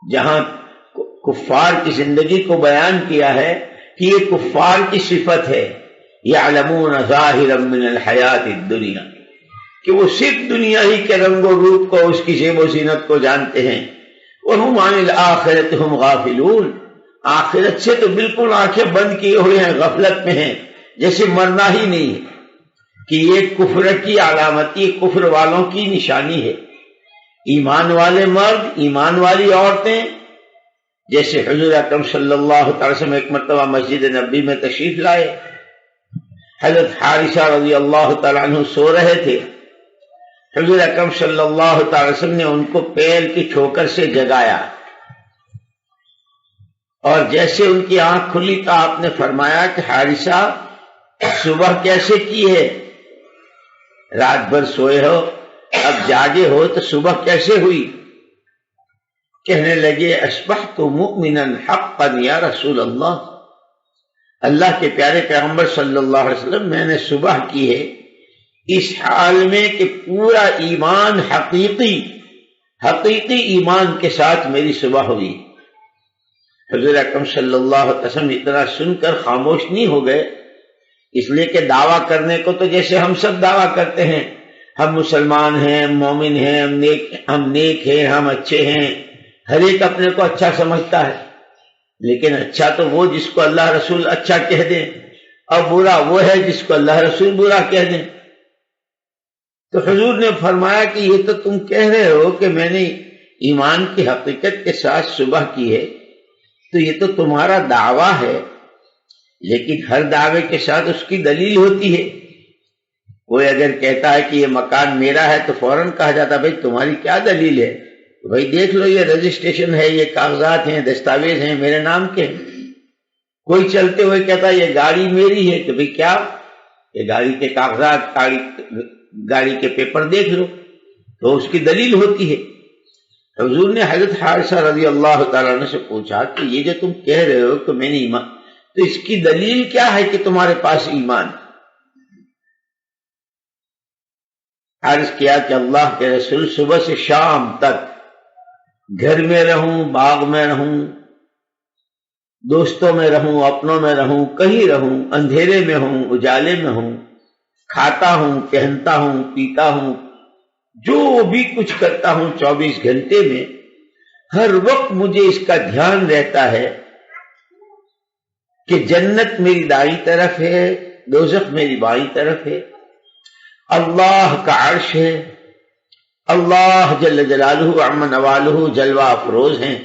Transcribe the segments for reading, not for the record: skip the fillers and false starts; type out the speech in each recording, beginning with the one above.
جہاں کفار کی زندگی کو بیان کیا ہے کہ یہ کفار کی صفت ہے، یعلمون ظاہرا من الحیات الدنیا، کہ وہ صرف دنیا ہی کے رنگ و روپ کو، اس کی زیب و زینت کو جانتے ہیں، وہم عن الآخرۃ ہم غافلون، آخرت سے تو بالکل آنکھیں بند کیے ہوئے ہیں، غفلت میں ہیں، جیسے مرنا ہی نہیں ہے، کہ یہ کفر کی علامت، یہ کفر والوں کی نشانی ہے۔ ایمان والے مرد، ایمان والی عورتیں، جیسے حضور اکرم صلی اللہ تعالی وسلم ایک مرتبہ مسجد نبی میں تشریف لائے، حضرت حارثہ رضی اللہ تعالیٰ عنہ سو رہے تھے، حضور اکرم صلی اللہ تعالی وسلم نے ان کو پیر کی ٹھوکر سے جگایا، اور جیسے ان کی آنکھ کھلی تو آپ نے فرمایا کہ حارثہ صبح کیسے کی ہے؟ رات بھر سوئے ہو، اب جاگے ہو تو صبح کیسے ہوئی؟ کہنے لگے اصبحت مؤمنا حقا یا رسول اللہ، اللہ کے پیارے پیغمبر صلی اللہ علیہ وسلم، میں نے صبح کی ہے اس حال میں کہ پورا ایمان حقیقی ایمان کے ساتھ میری صبح ہوئی۔ حضور اکرم صلی اللہ علیہ وسلم اتنا سن کر خاموش نہیں ہو گئے، اس لیے کہ دعویٰ کرنے کو تو جیسے ہم سب دعویٰ کرتے ہیں، ہم مسلمان ہیں، ہم مومن ہیں، ہم نیک ہیں، ہم اچھے ہیں، ہر ایک اپنے کو اچھا سمجھتا ہے، لیکن اچھا تو وہ جس کو اللہ رسول اچھا کہہ دیں، اور برا وہ ہے جس کو اللہ رسول برا کہہ دیں۔ تو حضور نے فرمایا کہ یہ تو تم کہہ رہے ہو کہ میں نے ایمان کی حقیقت کے ساتھ صبح کی ہے، تو یہ تو تمہارا دعویٰ ہے، لیکن ہر دعوے کے ساتھ اس کی دلیل ہوتی ہے۔ کوئی اگر کہتا ہے کہ یہ مکان میرا ہے تو فوراً کہا جاتا بھائی تمہاری کیا دلیل ہے؟ بھائی دیکھ لو، یہ رجسٹریشن ہے، یہ کاغذات ہیں، دستاویز ہیں، میرے نام کے ہیں۔ کوئی چلتے ہوئے کہتا ہے یہ گاڑی میری ہے، تو بھائی کیا؟ یہ گاڑی کے کاغذات، گاڑی کے پیپر دیکھ لو، تو اس کی دلیل ہوتی ہے۔ حضور نے حضرت حارثہ رضی اللہ تعالیٰ عنہ سے پوچھا کہ یہ جو تم کہہ رہے ہو کہ میں نے ایمان، تو اس کی دلیل کیا ہے کہ تمہارے پاس ایمان؟ عرض کیا کہ اللہ کے رسول صبح سے شام تک گھر میں رہوں، باغ میں رہوں، دوستوں میں رہوں، اپنوں میں رہوں، کہیں رہوں، اندھیرے میں ہوں، اجالے میں ہوں، کھاتا ہوں، پہنتا ہوں، پیتا ہوں، جو بھی کچھ کرتا ہوں 24 گھنٹے میں ہر وقت مجھے اس کا دھیان رہتا ہے کہ جنت میری دائیں طرف ہے، دوزخ میری بائیں طرف ہے، اللہ کا عرش ہے، اللہ جل جلالہ عم نوالہ جلوہ افروز ہیں،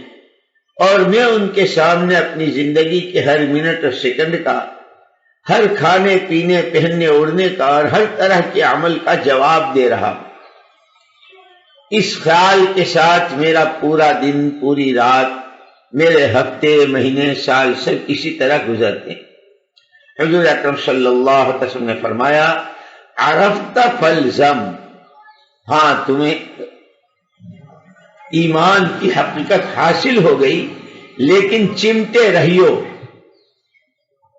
اور میں ان کے سامنے اپنی زندگی کے ہر منٹ اور سیکنڈ کا، ہر کھانے پینے پہننے اوڑھنے کا اور ہر طرح کے عمل کا جواب دے رہا ہوں۔ اس خیال کے ساتھ میرا پورا دن، پوری رات، میرے ہفتے، مہینے، سال سب اسی طرح گزرتے ہیں۔ حضور اکرم صلی اللہ علیہ وسلم نے فرمایا عرفت فالزم، ہاں تمہیں ایمان کی حقیقت حاصل ہو گئی، لیکن چمٹے رہیو،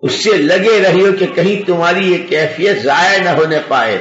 اس سے لگے رہیو کہ کہیں تمہاری یہ کیفیت ضائع نہ ہونے پائے۔